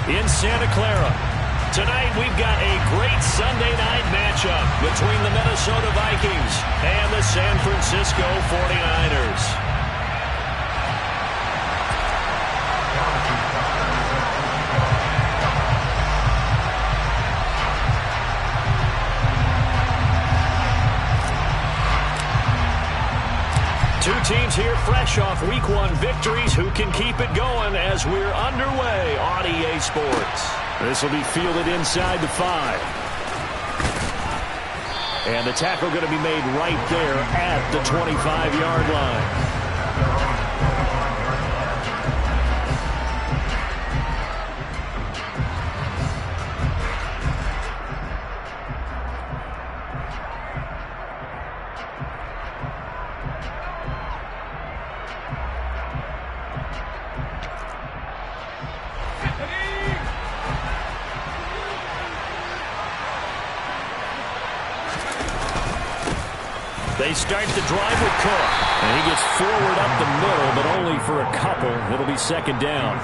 in Santa Clara. Tonight we've got a great Sunday night matchup between the Minnesota Vikings and the San Francisco 49ers. Two teams here fresh off Week 1 victories who can keep it going as we're underway on EA Sports. This will be fielded inside the 5. And the tackle going to be made right there at the 25-yard line. They start the drive with Cook. And he gets forward up the middle, but only for a couple. It'll be second down.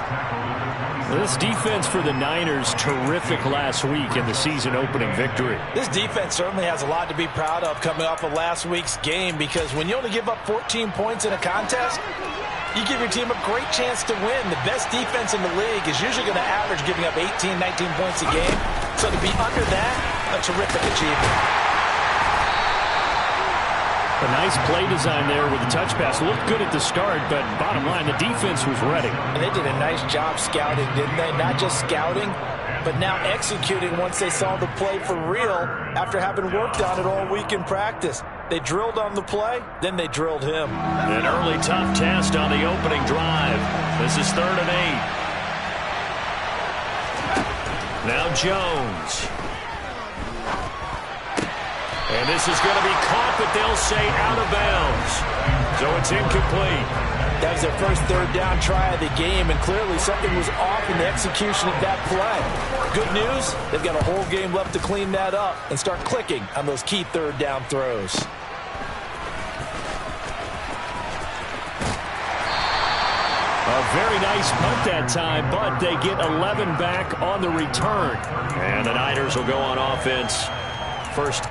This defense for the Niners, terrific last week in the season-opening victory. This defense certainly has a lot to be proud of coming off of last week's game, because when you only give up 14 points in a contest, you give your team a great chance to win. The best defense in the league is usually going to average giving up 18, 19 points a game. So to be under that, a terrific achievement. A nice play design there with the touch pass. Looked good at the start, but bottom line, the defense was ready. And they did a nice job scouting, didn't they? Not just scouting, but now executing once they saw the play for real after having worked on it all week in practice. They drilled on the play, then they drilled him. An early tough test on the opening drive. This is 3rd and 8. Now Jones. And this is going to be caught, but they'll say out of bounds. So it's incomplete. That was their first 3rd down try of the game, and clearly something was off in the execution of that play. Good news, they've got a whole game left to clean that up and start clicking on those key 3rd down throws. A very nice punt that time, but they get 11 back on the return. And the Niners will go on offense first.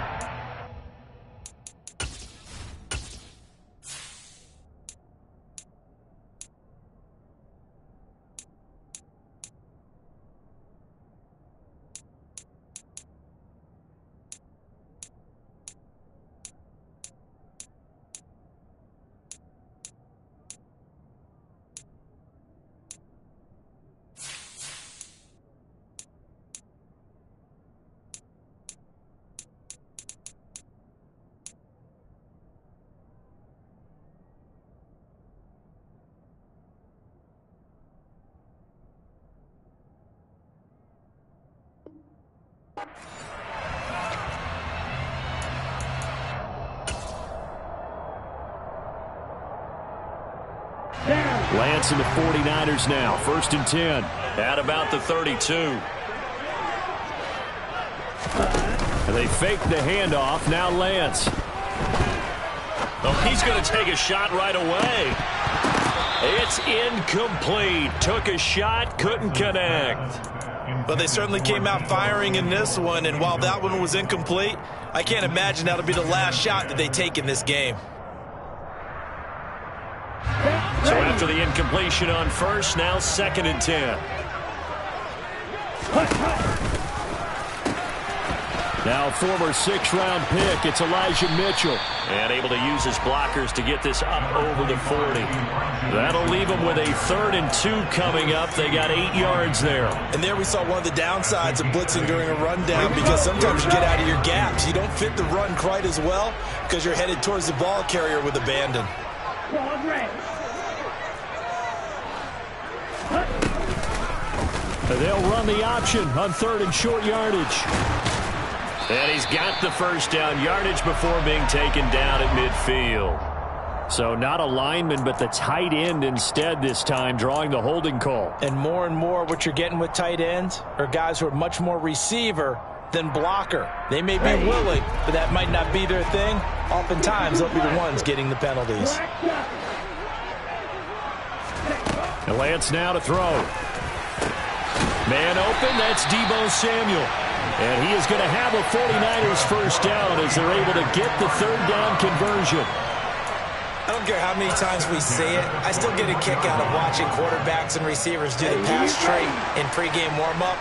Lance and the 49ers now. 1st and 10. At about the 32. And they fake the handoff. Now Lance. Oh, he's going to take a shot right away. It's incomplete. Took a shot, couldn't connect. But they certainly came out firing in this one, and while that one was incomplete, I can't imagine that'll be the last shot that they take in this game. So after the incompletion on first, now 2nd and 10. Now former 6th-round pick, it's Elijah Mitchell. And able to use his blockers to get this up over the 40. That'll leave them with a 3rd and 2 coming up. They got 8 yards there. And there we saw one of the downsides of blitzing during a rundown, because sometimes you get out of your gaps. You don't fit the run quite as well because you're headed towards the ball carrier with abandon. They'll run the option on 3rd and short yardage. And he's got the first down yardage before being taken down at midfield. So not a lineman, but the tight end instead this time, drawing the holding call. And more what you're getting with tight ends are guys who are much more receiver than blocker. They may be willing, but that might not be their thing. Oftentimes, they'll be the ones getting the penalties. And Lance now to throw. Man open, that's Deebo Samuel. And he is going to have a 49ers first down as they're able to get the third down conversion. I don't care how many times we say it, I still get a kick out of watching quarterbacks and receivers do the pass trait in pregame warm-up.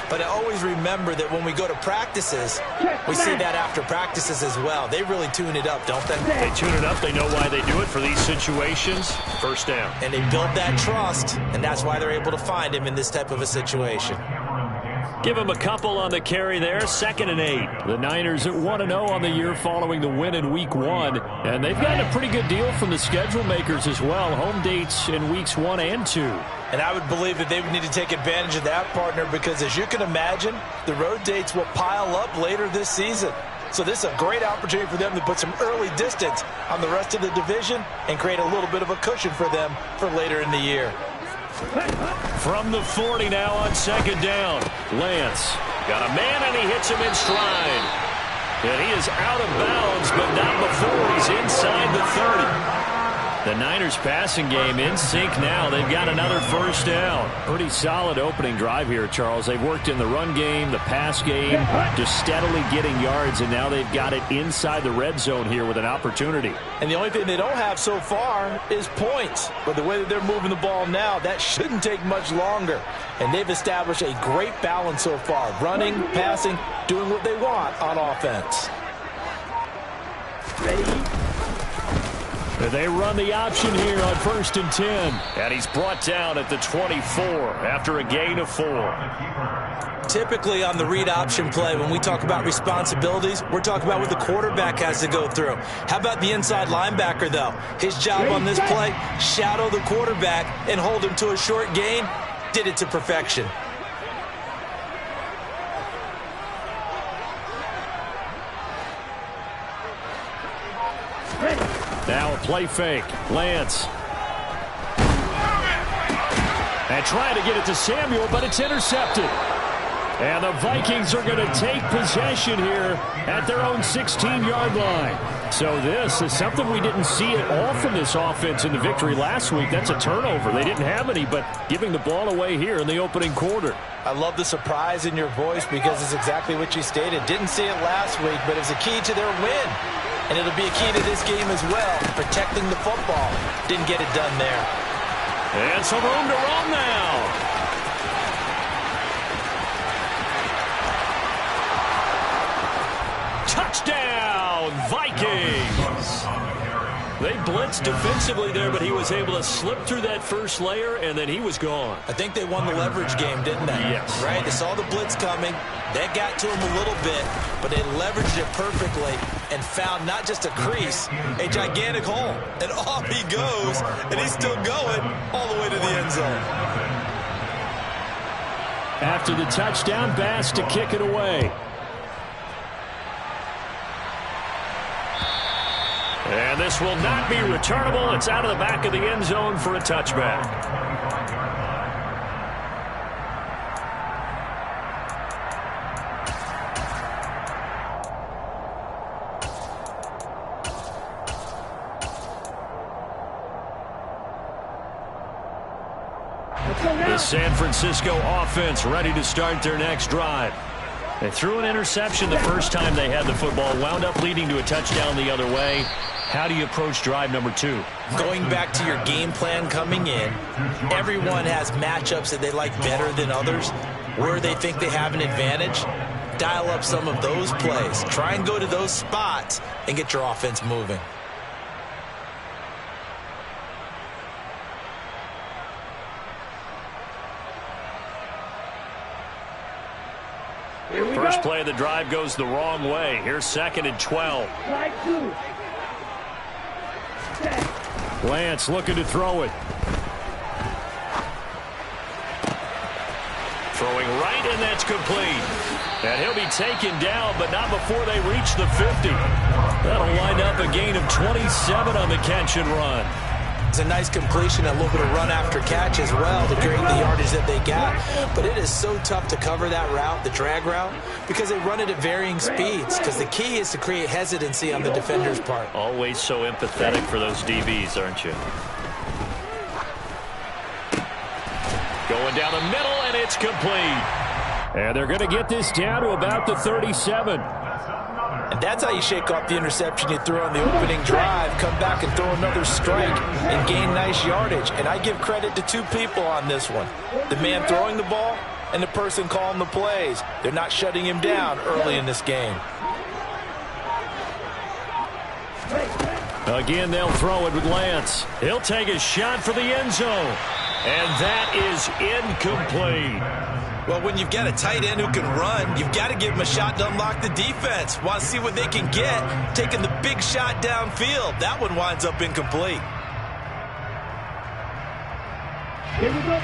But I always remember that when we go to practices, we see that after practices as well. They really tune it up, don't they? They tune it up. They know why they do it for these situations. First down. And they build that trust, and that's why they're able to find him in this type of a situation. Give him a couple on the carry there. 2nd and 8. The Niners at 1-0 on the year following the win in Week 1. And they've gotten a pretty good deal from the schedule makers as well. Home dates in Weeks 1 and 2. And I would believe that they would need to take advantage of that, partner, because as you can imagine, the road dates will pile up later this season. So this is a great opportunity for them to put some early distance on the rest of the division and create a little bit of a cushion for them for later in the year. From the 40 now on 2nd down. Lance got a man and he hits him in stride. And he is out of bounds, but not before he's inside the 30. The Niners passing game in sync now. They've got another first down. Pretty solid opening drive here, Charles. They've worked in the run game, the pass game, just steadily getting yards, and now they've got it inside the red zone here with an opportunity. And the only thing they don't have so far is points. But the way that they're moving the ball now, that shouldn't take much longer. And they've established a great balance so far. Running, passing, doing what they want on offense. They run the option here on 1st and 10. And he's brought down at the 24 after a gain of 4. Typically on the read option play, when we talk about responsibilities, we're talking about what the quarterback has to go through. How about the inside linebacker, though? His job on this play, shadow the quarterback and hold him to a short gain. Did it to perfection. Now a play fake. Lance. And trying to get it to Samuel, but it's intercepted. And the Vikings are going to take possession here at their own 16-yard line. So this is something we didn't see at all from this offense in the victory last week. That's a turnover. They didn't have any, but giving the ball away here in the opening quarter. I love the surprise in your voice because it's exactly what you stated. Didn't see it last week, but it was a key to their win. And it'll be a key to this game as well, protecting the football. Didn't get it done there. And some room to run now. Touchdown, Vikings! They blitzed defensively there, but he was able to slip through that first layer, and then he was gone. I think they won the leverage game, didn't they? Yes. Right? They saw the blitz coming. That got to him a little bit, but they leveraged it perfectly and found not just a crease, a gigantic hole. And off he goes, and he's still going all the way to the end zone. After the touchdown, Bass to kick it away. And this will not be returnable. It's out of the back of the end zone for a touchback. The San Francisco offense ready to start their next drive. They threw an interception the first time they had the football, wound up leading to a touchdown the other way. How do you approach drive number 2? Going back to your game plan coming in, everyone has matchups that they like better than others, where they think they have an advantage. Dial up some of those plays. Try and go to those spots and get your offense moving. First play of the drive goes the wrong way. Here's 2nd and 12. Lance looking to throw it. Throwing right, and that's complete. And he'll be taken down, but not before they reach the 50. That'll wind up a gain of 27 on the catch and run. It's a nice completion, a little bit of run after catch as well to create the yardage that they got. But it is so tough to cover that route, the drag route, because they run it at varying speeds. Because the key is to create hesitancy on the defender's part. Always so empathetic for those DBs, aren't you? Going down the middle, and it's It's complete. And they're going to get this down to about the 37. And that's how you shake off the interception you threw on the opening drive, come back and throw another strike and gain nice yardage. And I give credit to two people on this one. The man throwing the ball and the person calling the plays. They're not shutting him down early in this game. Again, they'll throw it with Lance. He'll take a shot for the end zone. And that is incomplete. Well, when you've got a tight end who can run, you've got to give him a shot to unlock the defense. Want to see what they can get, taking the big shot downfield. That one winds up incomplete.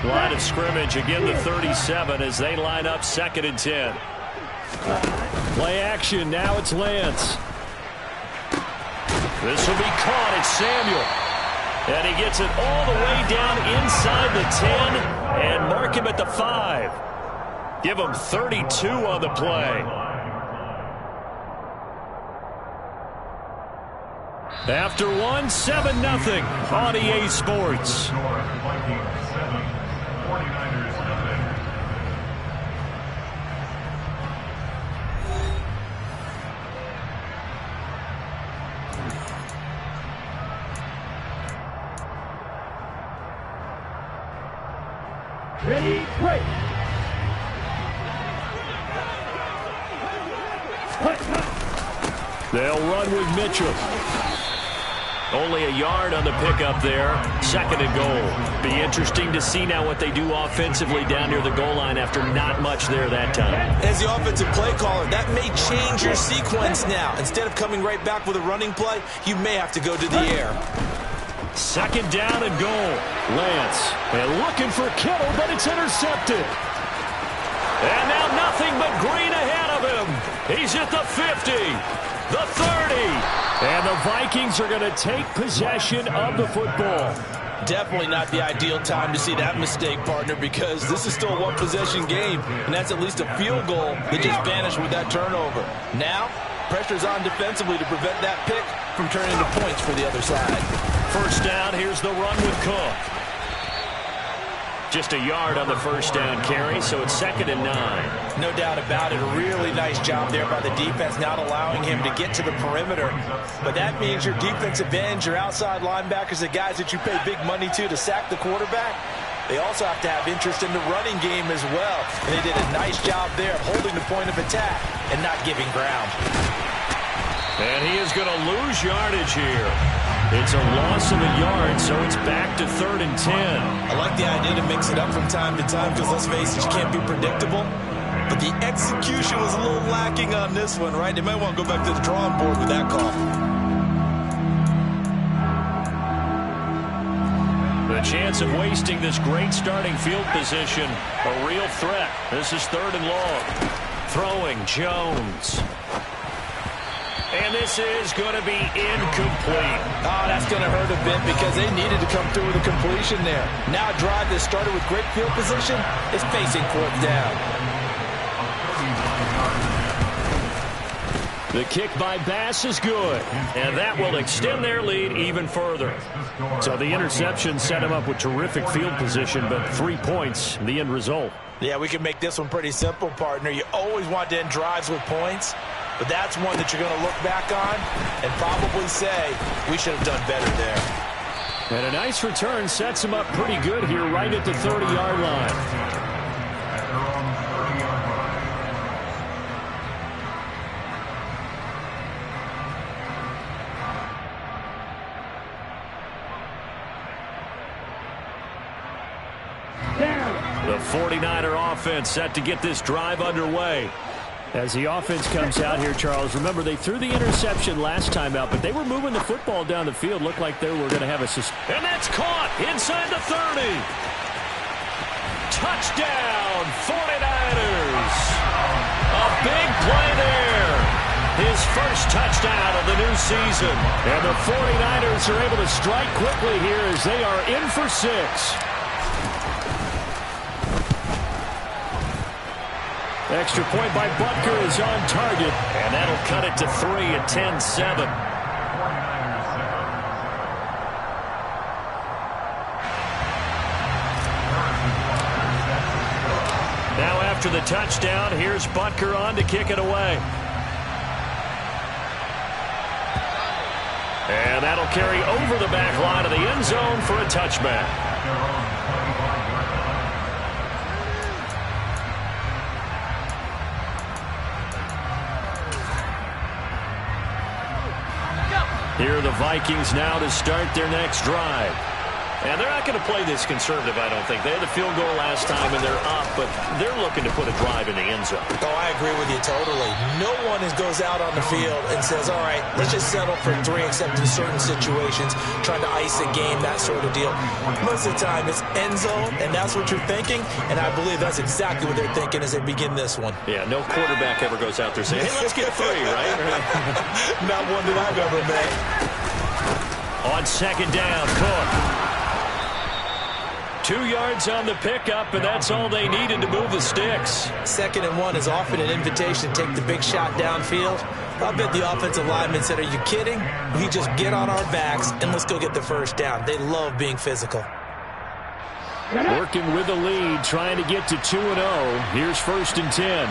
Line of scrimmage, again the 37 as they line up 2nd and 10. Play action, now it's Lance. This will be caught, it's Samuel. And he gets it all the way down inside the 10 and mark him at the 5. Give him 32 on the play. After one, 7-0 on EA Sports. Ready, break. They'll run with Mitchell. Only a yard on the pickup there. 2nd and goal. Be interesting to see now what they do offensively down near the goal line after not much there that time. As the offensive play caller, that may change your sequence now. Instead of coming right back with a running play, you may have to go to the air. 2nd down and goal. Lance, and looking for Kittle, but it's intercepted. And now nothing but green ahead of him. He's at the 50, the 30. And the Vikings are going to take possession of the football. Definitely not the ideal time to see that mistake, partner, because this is still a one-possession game, and that's at least a field goal that just vanished with that turnover. Now, pressure's on defensively to prevent that pick from turning into points for the other side. 1st down, here's the run with Cook. Just a yard on the 1st down carry, so it's 2nd and 9. No doubt about it. A really nice job there by the defense, not allowing him to get to the perimeter. But that means your defensive ends, your outside linebackers, the guys that you pay big money to sack the quarterback, they also have to have interest in the running game as well. And they did a nice job there of holding the point of attack and not giving ground. And he is going to lose yardage here. It's a loss of a yard, so it's back to 3rd and 10. I like the idea to mix it up from time to time because, let's face it, you can't be predictable. But the execution was a little lacking on this one, right? They might want to go back to the drawing board with that call. The chance of wasting this great starting field position, a real threat. This is 3rd and long. Throwing Jones. And this is going to be incomplete. Oh, that's going to hurt a bit because they needed to come through with a completion there. Now a drive that started with great field position is facing 4th down. The kick by Bass is good, and that will extend their lead even further. So the interception set him up with terrific field position, but 3 points, the end result. Yeah, we can make this one pretty simple, partner. You always want to end drives with points. But that's one that you're going to look back on and probably say, we should have done better there. And a nice return sets him up pretty good here right at the 30-yard line. The 49er offense set to get this drive underway. As the offense comes out here, Charles, remember they threw the interception last time out, but they were moving the football down the field. Looked like they were going to have a... And that's caught inside the 30. Touchdown, 49ers. A big play there. His first touchdown of the new season. And the 49ers are able to strike quickly here as they are in for 6. Extra point by Butker is on target, and that'll cut it to 3 at 10-7. after the touchdown. Here's Butker on to kick it away. And that'll carry over the back line of the end zone for a touchback. Here are the Vikings now to start their next drive. And they're not going to play this conservative, I don't think. They had the field goal last time, and they're up, but they're looking to put a drive in the end zone. Oh, I agree with you totally. No one goes out on the field and says, all right, let's just settle for 3, except in certain situations, trying to ice a game, that sort of deal. Most of the time, it's end zone, and that's what you're thinking, and I believe that's exactly what they're thinking as they begin this one. Yeah, no quarterback ever goes out there saying, hey, let's get 3, right? Not one that I've ever made. On second down, Cook. 2 yards on the pickup, and that's all they needed to move the sticks. 2nd and 1 is often an invitation to take the big shot downfield. I bet the offensive lineman said, are you kidding? We just get on our backs, and let's go get the first down. They love being physical. Working with the lead, trying to get to 2-0. Here's 1st and 10.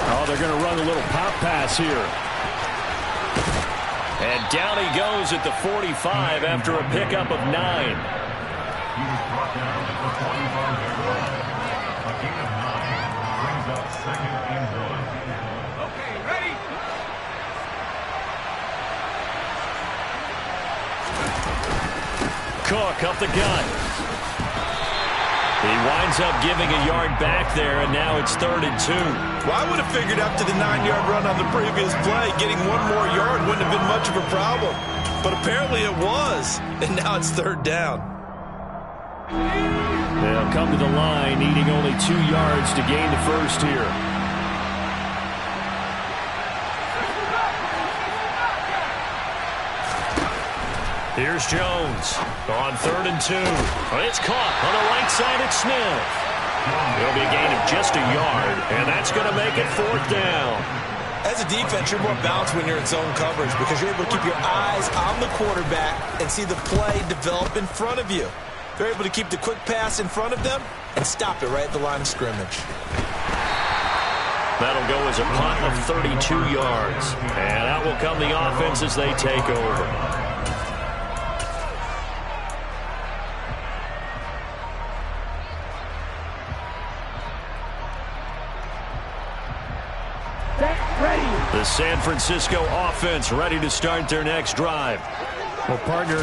Oh, they're going to run a little pop pass here. And down he goes at the 45 after a pickup of 9. Okay, ready? Cook up the gut. He winds up giving a yard back there, and now it's 3rd and 2. Well, I would have figured after the 9-yard run on the previous play, getting 1 more yard wouldn't have been much of a problem. But apparently it was, and now it's 3rd down. They'll come to the line, needing only 2 yards to gain the first here. Here's Jones on 3rd and 2. It's caught on the right side at Smith. It'll be a gain of just a yard, and that's going to make it 4th down. As a defense, you're more balanced when you're in zone coverage because you're able to keep your eyes on the quarterback and see the play develop in front of you. They're able to keep the quick pass in front of them and stop it right at the line of scrimmage. That'll go as a punt of 32 yards. And out will come the offense as they take over. The San Francisco offense ready to start their next drive. Well, partner,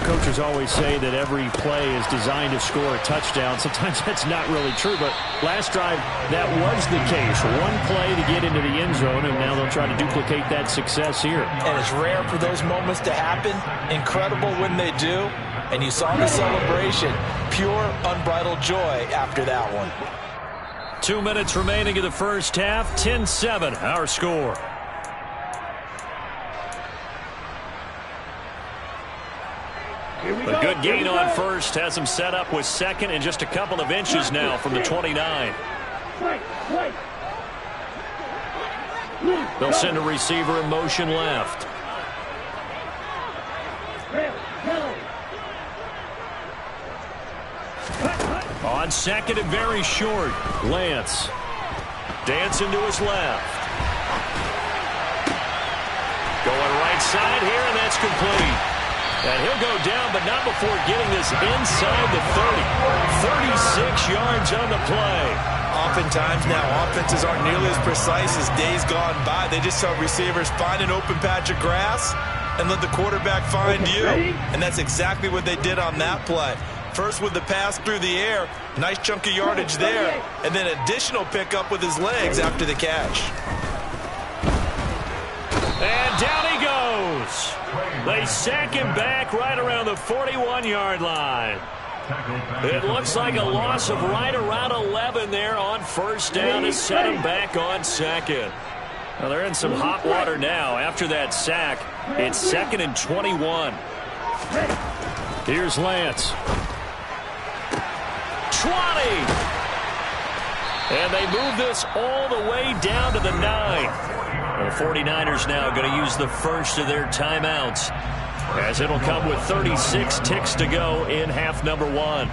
coaches always say that every play is designed to score a touchdown. Sometimes that's not really true, but last drive, that was the case. 1 play to get into the end zone, and now they'll try to duplicate that success here. And it's rare for those moments to happen. Incredible when they do. And you saw the celebration. Pure, unbridled joy after that one. 2 minutes remaining in the first half. 10-7, our score. A good gain on first has him set up with 2nd and just a couple of inches now from the 29. They'll send a receiver in motion left. On 2nd and very short, Lance. Dancing to his left. Going right side here, and that's complete. And he'll go down, but not before getting this inside the 30. 36 yards on the play. Oftentimes now, offenses aren't nearly as precise as days gone by. They just tell receivers, find an open patch of grass and let the quarterback find you. And that's exactly what they did on that play. First with the pass through the air, nice chunk of yardage there, and then additional pickup with his legs after the catch. And down he goes. They sack him back right around the 41-yard line. It looks like a loss of right around 11 there on 1st down to set him back on 2nd. Well, they're in some hot water now. After that sack, it's 2nd and 21. Here's Lance. 20. And they move this all the way down to the 9. The 49ers now going to use the first of their timeouts, as it'll come with 36 ticks to go in half number 1.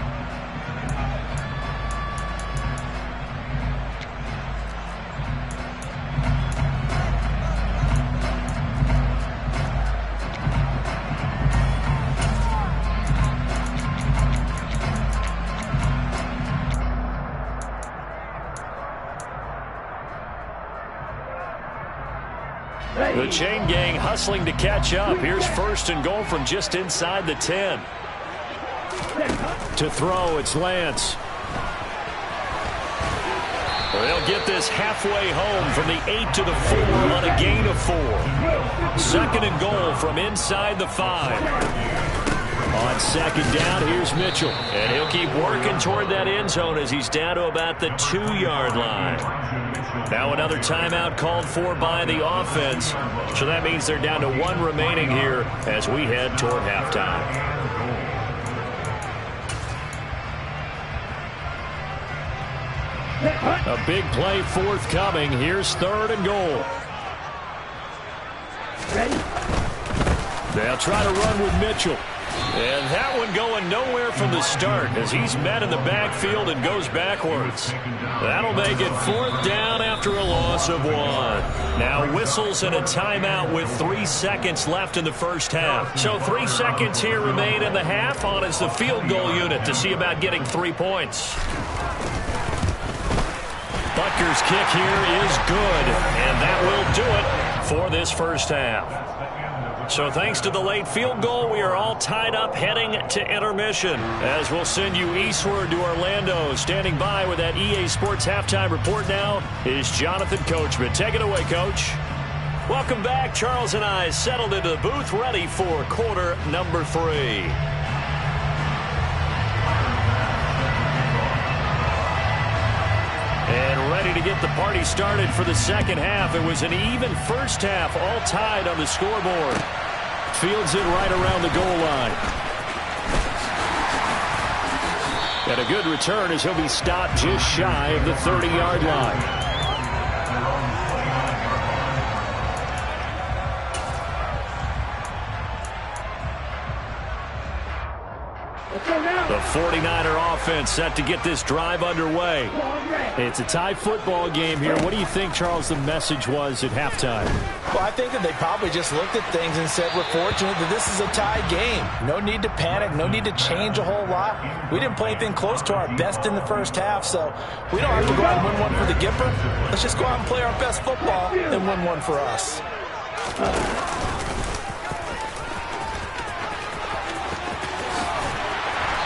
The chain gang hustling to catch up. Here's first and goal from just inside the 10. To throw, it's Lance. They'll get this halfway home from the 8 to the 4 on a gain of 4. Second and goal from inside the 5. On second down, here's Mitchell. And he'll keep working toward that end zone as he's down to about the 2-yard line. Now another timeout called for by the offense. So that means they're down to 1 remaining here as we head toward halftime. A big play forthcoming. Here's third and goal. They'll try to run with Mitchell. And that one going nowhere from the start as he's met in the backfield and goes backwards. That'll make it 4th down after a loss of 1. Now whistles and a timeout with 3 seconds left in the first half. So 3 seconds here remain in the half. On is the field goal unit to see about getting 3 points. Butker's kick here is good, and that will do it for this first half. So thanks to the late field goal, we are all tied up heading to intermission. As we'll send you eastward to Orlando. Standing by with that EA Sports Halftime Report now is Jonathan Coachman. Take it away, Coach. Welcome back. Charles and I settled into the booth ready for quarter number 3. And ready to get the party started for the second half. It was an even first half, all tied on the scoreboard. Fields it right around the goal line. And a good return as he'll be stopped just shy of the 30-yard line. The 49er offense set to get this drive underway. It's a tie football game here. What do you think, Charles, the message was at halftime? Well, I think that they probably just looked at things and said, we're fortunate that this is a tie game. No need to panic. No need to change a whole lot. We didn't play anything close to our best in the first half, so we don't have to go out and win one for the Gipper. Let's just go out and play our best football and win one for us.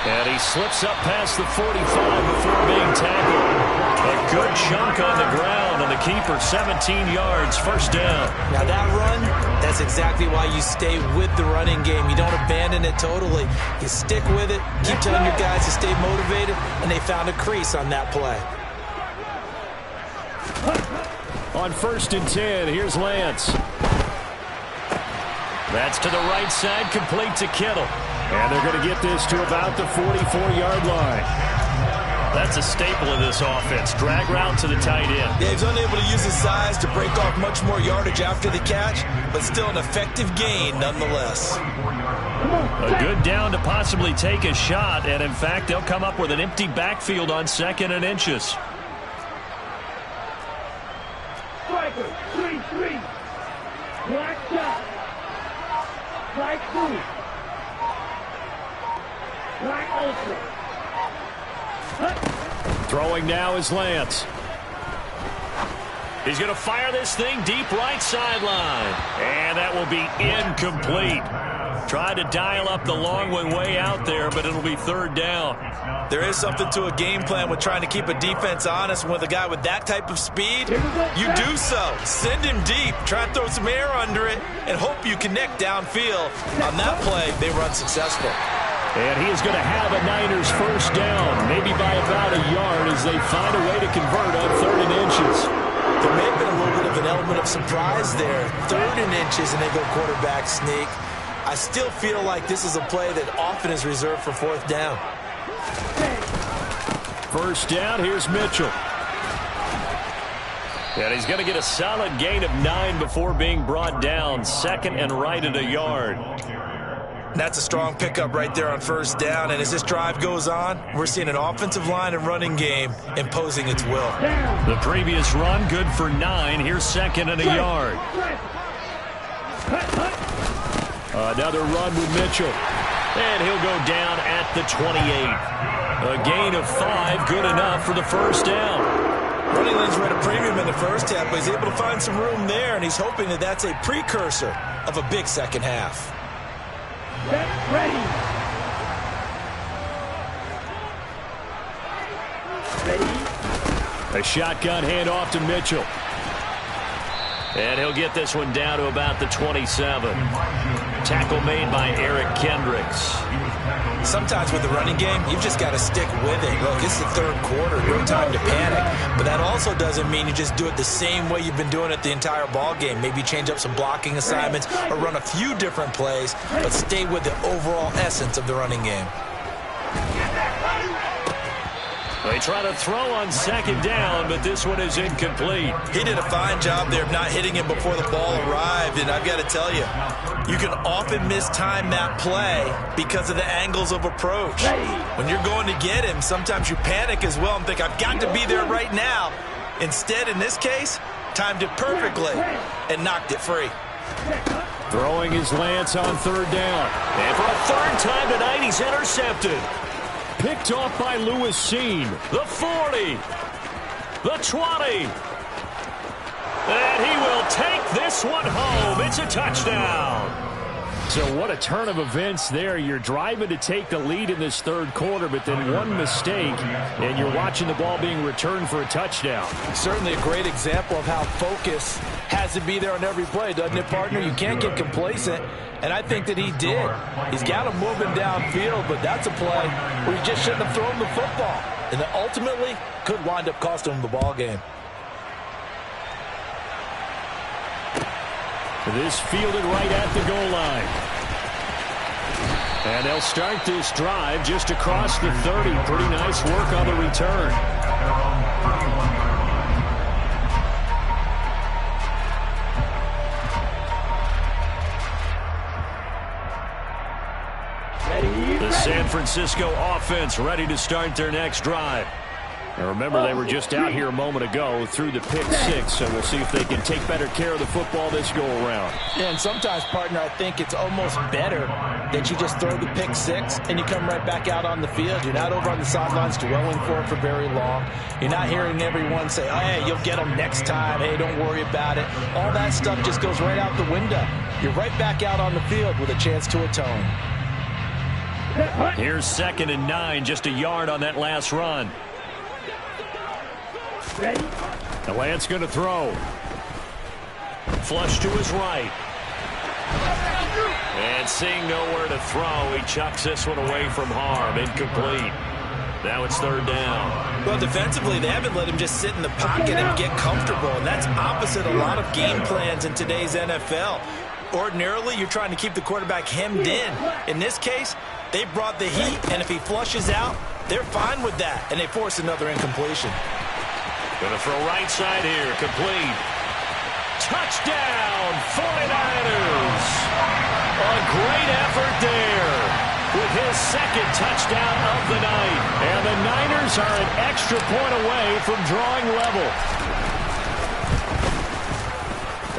And he slips up past the 45 before being tackled. A good chunk on the ground, and the keeper 17 yards, first down. Now that run, that's exactly why you stay with the running game. You don't abandon it totally. You stick with it, keep telling your guys to stay motivated, and they found a crease on that play. On 1st and 10, here's Lance. That's to the right side, complete to Kittle. And they're going to get this to about the 44-yard line. That's a staple of this offense. Drag route to the tight end. Yeah, he's unable to use his size to break off much more yardage after the catch, but still an effective gain nonetheless. A good down to possibly take a shot, and in fact, they'll come up with an empty backfield on 2nd and inches. Striker, 3-3. Black shot. Black blue. Black ultra. Throwing now is Lance. He's going to fire this thing deep right sideline. And that will be incomplete. Tried to dial up the long one way out there, but it'll be 3rd down. There is something to a game plan with trying to keep a defense honest. With a guy with that type of speed, you do so. Send him deep. Try and throw some air under it and hope you connect downfield. On that play, they run successful. And he is going to have a Niners first down, maybe by about a yard as they find a way to convert on 3rd and inches. There may have been a little bit of an element of surprise there. 3rd and inches, and they go quarterback sneak. I still feel like this is a play that often is reserved for 4th down. First down, here's Mitchell. And he's going to get a solid gain of 9 before being brought down. 2nd and right at a yard. That's a strong pickup right there on 1st down. And as this drive goes on, we're seeing an offensive line and running game imposing its will. The previous run, good for 9. Here's 2nd and a yard. Another run with Mitchell. And he'll go down at the 28. A gain of 5, good enough for the first down. Running lanes were at a premium in the first half, but he's able to find some room there, and he's hoping that that's a precursor of a big second half. Get ready. Ready. A shotgun handoff to Mitchell. And he'll get this one down to about the 27. Tackle made by Eric Kendricks. Sometimes with the running game, you've just got to stick with it. Look, it's the third quarter. No time to panic. But that also doesn't mean you just do it the same way you've been doing it the entire ball game. Maybe change up some blocking assignments or run a few different plays, but stay with the overall essence of the running game. They try to throw on second down, but this one is incomplete. He did a fine job there of not hitting him before the ball arrived, and I've got to tell you, you can often mistime that play because of the angles of approach. When you're going to get him, sometimes you panic as well and think, I've got to be there right now. Instead, in this case, timed it perfectly and knocked it free. Throwing his Lance on third down. And for a third time tonight, he's intercepted. Picked off by Lewis Seen. The 40. The 20. And he will take this one home. It's a touchdown. So what a turn of events there. You're driving to take the lead in this third quarter, but then one mistake, and you're watching the ball being returned for a touchdown. Certainly a great example of how focus has to be there on every play, doesn't it, partner? You can't get complacent, and I think that he did. He's got him moving downfield, but that's a play where he just shouldn't have thrown the football, and that ultimately could wind up costing him the ball game. This fielded right at the goal line. And they'll start this drive just across the 30. Pretty nice work on the return. The San Francisco offense ready to start their next drive. And remember, they were just out here a moment ago through the pick six, so we'll see if they can take better care of the football this go-around. Yeah, and sometimes, partner, I think it's almost better that you just throw the pick six and you come right back out on the field. You're not over on the sidelines dwelling for it for very long. You're not hearing everyone say, oh, hey, you'll get them next time. Hey, don't worry about it. All that stuff just goes right out the window. You're right back out on the field with a chance to atone. Here's 2nd and 9, just a yard on that last run. Ready. The Lance going to throw. Flush to his right. And seeing nowhere to throw, he chucks this one away from harm. Incomplete. Now it's 3rd down. Well, defensively, they haven't let him just sit in the pocket and get comfortable, and that's opposite a lot of game plans in today's NFL. Ordinarily, you're trying to keep the quarterback hemmed in. In this case, they brought the heat, and if he flushes out, they're fine with that, and they force another incompletion. Going to throw right side here. Complete. Touchdown, 49ers. A great effort there with his 2nd touchdown of the night. And the Niners are an extra point away from drawing level.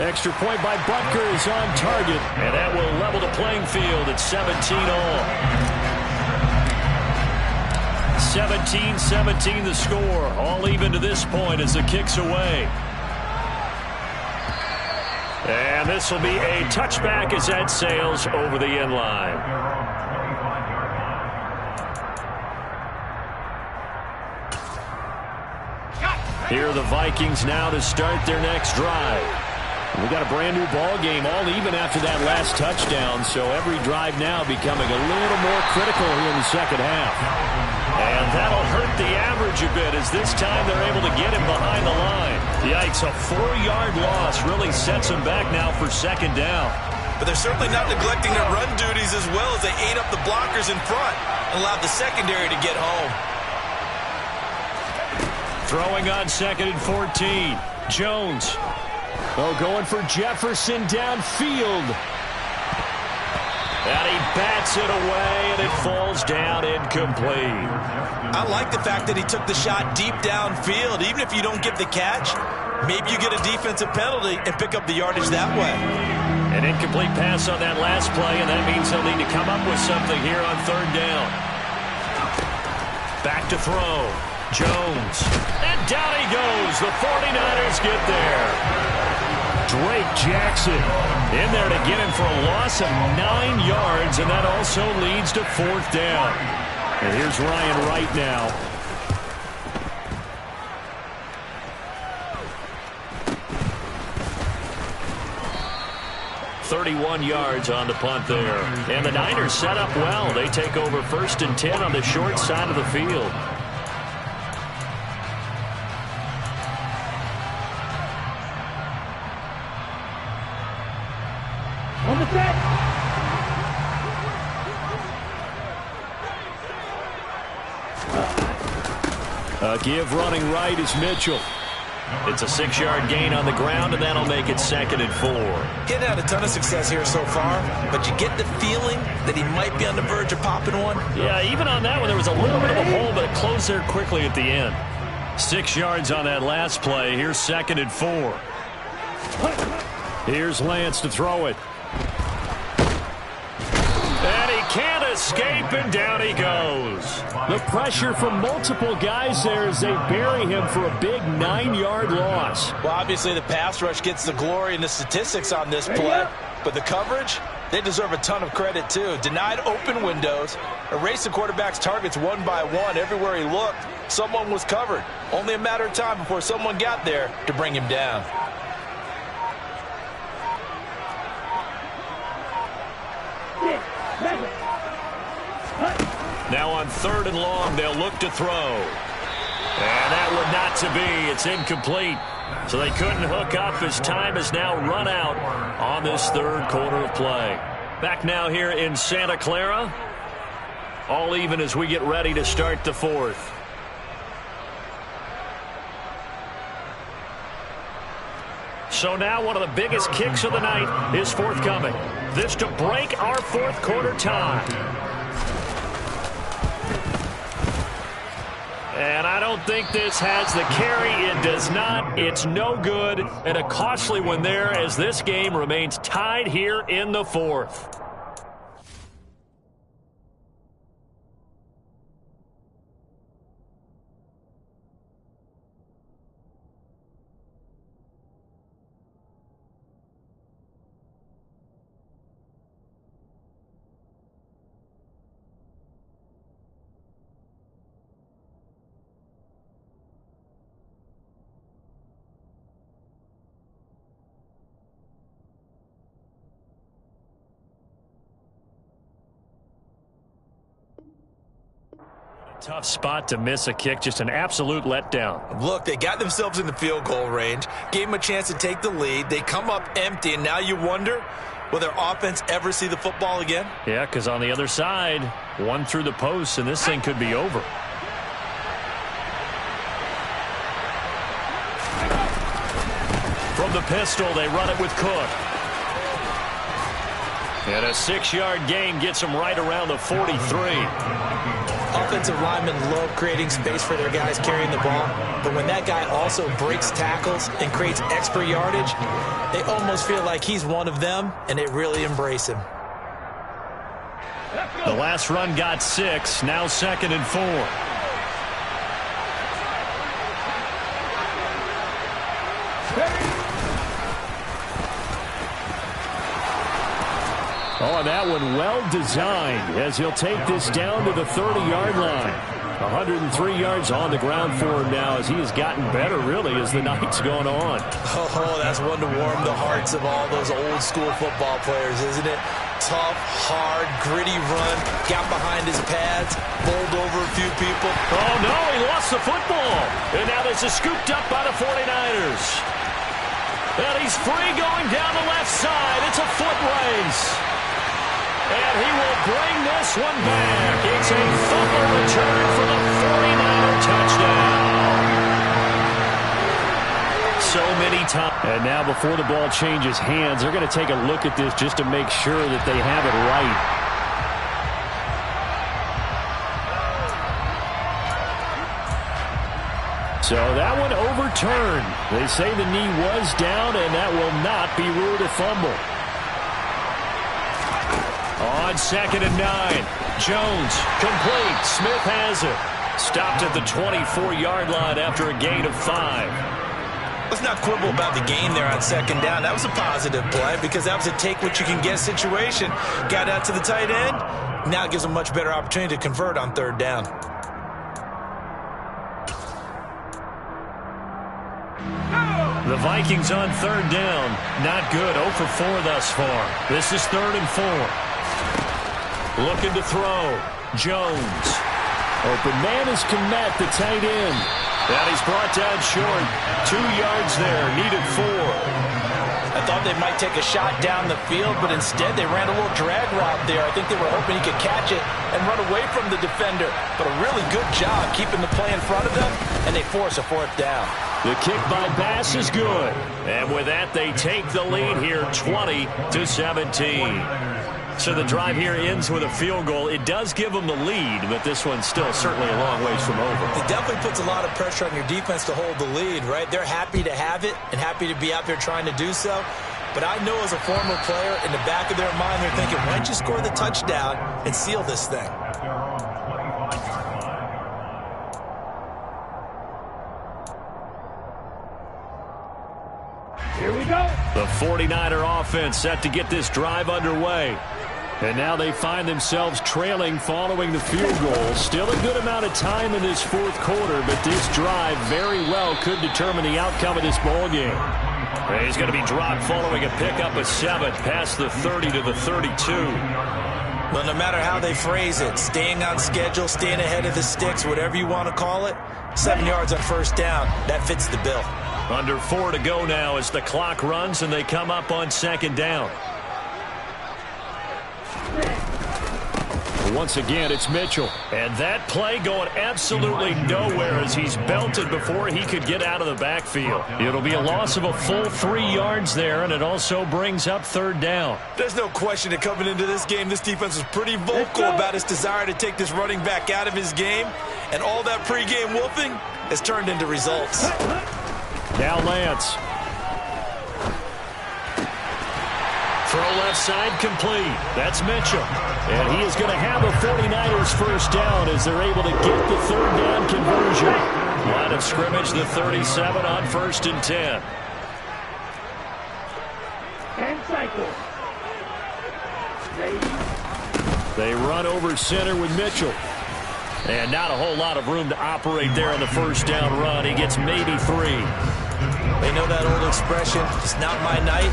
Extra point by Butker is on target. And that will level the playing field at 17 all. 17-17 the score. All even to this point as the kick's away. And this will be a touchback as that sails over the end line. Here are the Vikings now to start their next drive. We got a brand new ball game, all even after that last touchdown, so every drive now becoming a little more critical here in the second half. And that'll hurt the average a bit as this time they're able to get him behind the line. Yikes, a 4-yard loss really sets them back now for 2nd down. But they're certainly not neglecting their run duties as well as they ate up the blockers in front and allowed the secondary to get home. Throwing on 2nd and 14. Jones. Oh, going for Jefferson downfield. And he bats it away, and it falls down incomplete. I like the fact that he took the shot deep downfield. Even if you don't get the catch, maybe you get a defensive penalty and pick up the yardage that way. An incomplete pass on that last play, and that means they'll need to come up with something here on 3rd down. Back to throw. Jones. And down he goes. The 49ers get there. Drake Jackson in there to get him for a loss of 9 yards, and that also leads to 4th down. And here's Ryan Wright now. 31 yards on the punt there. And the Niners set up well. They take over 1st and 10 on the short side of the field. On the set. A give running right is Mitchell. It's a 6-yard gain on the ground, and that'll make it 2nd and 4. Getting out a ton of success here so far, but you get the feeling that he might be on the verge of popping one. Yeah, even on that one, there was a little bit of a hole, but it closed there quickly at the end. 6 yards on that last play. Here's 2nd and 4. Here's Lance to throw it. And he can't escape, and down he goes. The pressure from multiple guys there as they bury him for a big 9-yard loss. Well, obviously the pass rush gets the glory and the statistics on this play, but the coverage, they deserve a ton of credit too. Denied open windows, erased the quarterback's targets one by one. Everywhere he looked, someone was covered. Only a matter of time before someone got there to bring him down. Now on 3rd and long, they'll look to throw. And that would not to be. It's incomplete. So they couldn't hook up as time is now run out on this 3rd quarter of play. Back now here in Santa Clara. All even as we get ready to start the 4th. So now one of the biggest kicks of the night is forthcoming. This to break our 4th quarter tie. And I don't think this has the carry. It does not. It's no good. And a costly one there as this game remains tied here in the 4th. Tough spot to miss a kick, just an absolute letdown. Look, they got themselves in the field goal range, gave them a chance to take the lead. They come up empty, and now you wonder, will their offense ever see the football again? Yeah, because on the other side, one through the post, and this thing could be over. From the pistol, they run it with Cook. And a 6-yard gain gets them right around the 43. Offensive linemen love creating space for their guys carrying the ball, but when that guy also breaks tackles and creates extra yardage, they almost feel like he's one of them, and they really embrace him. The last run got 6, now 2nd and 4. Oh, and that one well designed as he'll take this down to the 30-yard line. 103 yards on the ground for him now as he has gotten better, really, as the night's gone on. Oh, that's one to warm the hearts of all those old-school football players, isn't it? Tough, hard, gritty run, got behind his pads, bowled over a few people. Oh, no, he lost the football. And now this is scooped up by the 49ers. And he's free going down the left side. It's a foot race. And he will bring this one back. It's a fumble return for the 49er touchdown. So many times. And now before the ball changes hands, they're going to take a look at this just to make sure that they have it right. So that one overturned. They say the knee was down, and that will not be ruled a fumble. On 2nd and 9, Jones complete. Smith has it. Stopped at the 24-yard line after a gain of 5. Let's not quibble about the gain there on second down. That was a positive play because that was a take-what-you-can-get situation. Got out to the tight end. Now it gives them a much better opportunity to convert on third down. The Vikings on third down. Not good. 0 for 4 thus far. This is 3rd and 4. Looking to throw. Jones. Open man is Kmet, the tight end. And he's brought down short. 2 yards there. Needed 4. I thought they might take a shot down the field, but instead they ran a little drag route there. I think they were hoping he could catch it and run away from the defender. But a really good job keeping the play in front of them, and they force a 4th down. The kick by Bass is good. And with that, they take the lead here 20-17. So the drive here ends with a field goal. It does give them the lead, but this one's still certainly a long ways from over. It definitely puts a lot of pressure on your defense to hold the lead, right? They're happy to have it and happy to be out there trying to do so. But I know as a former player, in the back of their mind, they're thinking, why don't you score the touchdown and seal this thing? Here we go. The 49er offense set to get this drive underway. And now they find themselves trailing following the field goal. Still a good amount of time in this 4th quarter, but this drive very well could determine the outcome of this ball game. He's going to be dropped following a pickup of 7 past the 30 to the 32. Well, no matter how they phrase it, staying on schedule, staying ahead of the sticks, whatever you want to call it, 7 yards on 1st down, that fits the bill. Under 4 to go now as the clock runs and they come up on 2nd down. Once again, it's Mitchell. And that play going absolutely nowhere as he's belted before he could get out of the backfield. It'll be a loss of a full 3 yards there, and it also brings up 3rd down. There's no question that coming into this game, this defense was pretty vocal about its desire to take this running back out of his game. And all that pregame wolfing has turned into results. Now Lance. Throw left side complete. That's Mitchell. And he is going to have a 49ers 1st down as they're able to get the 3rd down conversion. Line of scrimmage, the 37 on 1st and 10. And cycle. They run over center with Mitchell. And not a whole lot of room to operate there on the 1st down run. He gets maybe 3. They know that old expression, it's not my night.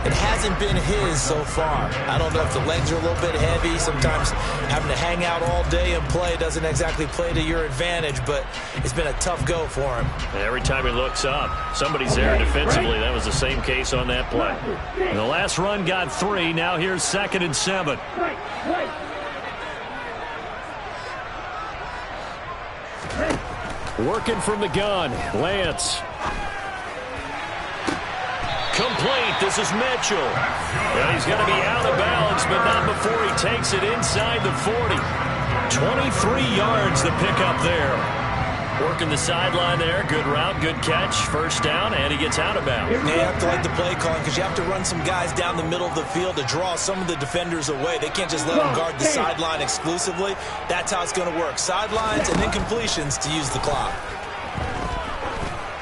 It hasn't been his so far. I don't know if the legs are a little bit heavy. Sometimes having to hang out all day and play doesn't exactly play to your advantage, but it's been a tough go for him. Every time he looks up, somebody's there defensively. That was the same case on that play. The last run got 3. Now here's 2nd and 7. Working from the gun, Lance. Complete. This is Mitchell. Well, he's going to be out of bounds, but not before he takes it inside the 40. 23 yards the pickup there. Working the sideline there. Good route, good catch. 1st down, and he gets out of bounds. You have to like the play calling because you have to run some guys down the middle of the field to draw some of the defenders away. They can't just let them guard the sideline exclusively. That's how it's going to work. Sidelines and then completions to use the clock.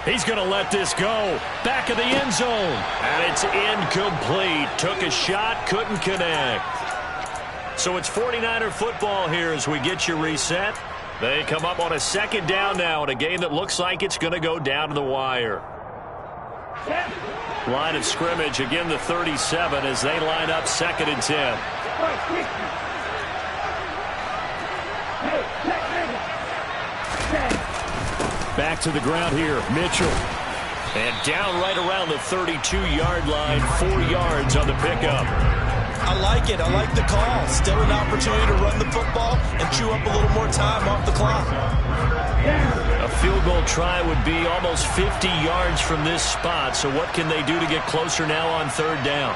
He's going to let this go. Back of the end zone. And it's incomplete. Took a shot, couldn't connect. So it's 49er football here as we get you reset. They come up on a 2nd down now in a game that looks like it's going to go down to the wire. Line of scrimmage, again the 37 as they line up 2nd and 10. Back to the ground here, Mitchell. And down right around the 32-yard line, 4 yards on the pickup. I like it. I like the call. Still an opportunity to run the football and chew up a little more time off the clock. A field goal try would be almost 50 yards from this spot, so what can they do to get closer now on 3rd down?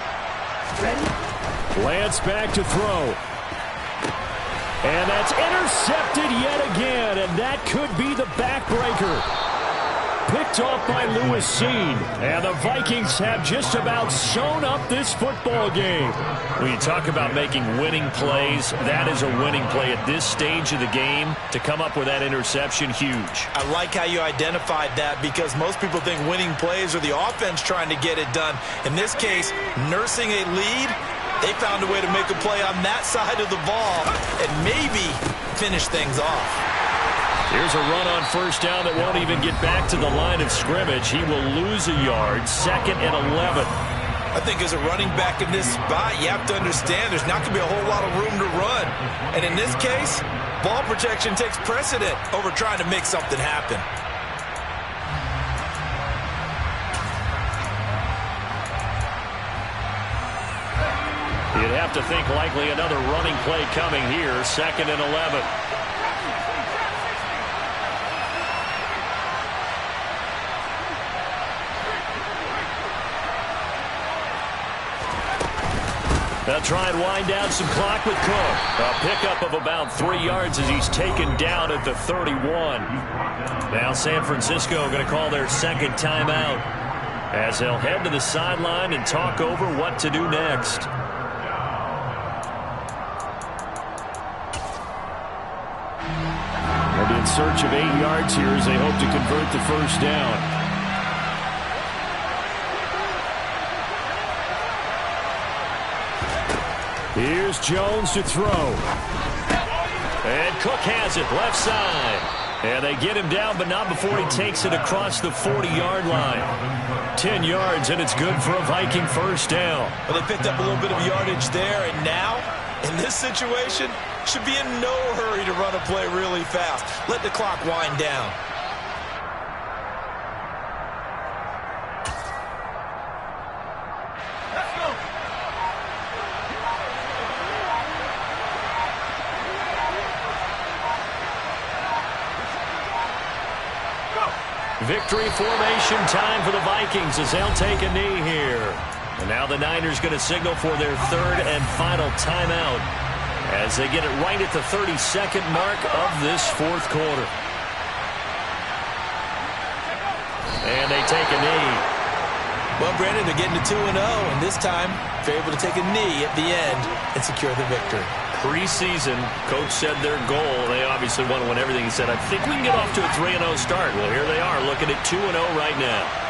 Lance back to throw. And that's intercepted yet again, and that could be the backbreaker. picked off by Lewis Seen. And the Vikings have just about sewn up this football game. When you talk about making winning plays, that is a winning play at this stage of the game. To come up with that interception, huge. I like how you identified that, because most people think winning plays are the offense trying to get it done. In this case, nursing a lead, they found a way to make a play on that side of the ball and maybe finish things off. Here's a run on first down that won't even get back to the line of scrimmage. He will lose a yard, 2nd and 11. I think as a running back in this spot, you have to understand there's not going to be a whole lot of room to run. And in this case, ball protection takes precedent over trying to make something happen. You'd have to think likely another running play coming here, 2nd and 11. They'll try and wind down some clock with Cook. A pickup of about 3 yards as he's taken down at the 31. Now San Francisco going to call their second timeout as they'll head to the sideline and talk over what to do next. They'll be in search of 8 yards here as they hope to convert the first down. Here's Jones to throw. And Cook has it, left side. And they get him down, but not before he takes it across the 40-yard line. 10 yards, and it's good for a Viking first down. Well, they picked up a little bit of yardage there, and now, in this situation, should be in no hurry to run a play really fast. Let the clock wind down. Victory formation time for the Vikings as they'll take a knee here. And now the Niners going to signal for their 3rd and final timeout as they get it right at the 32nd mark of this 4th quarter. And they take a knee. Well, Brandon, they're getting to 2-0, and this time they're able to take a knee at the end and secure the victory. Preseason, coach said their goal, they obviously want to win everything. He said, I think we can get off to a 3-0 start. Well, here they are looking at 2-0 right now.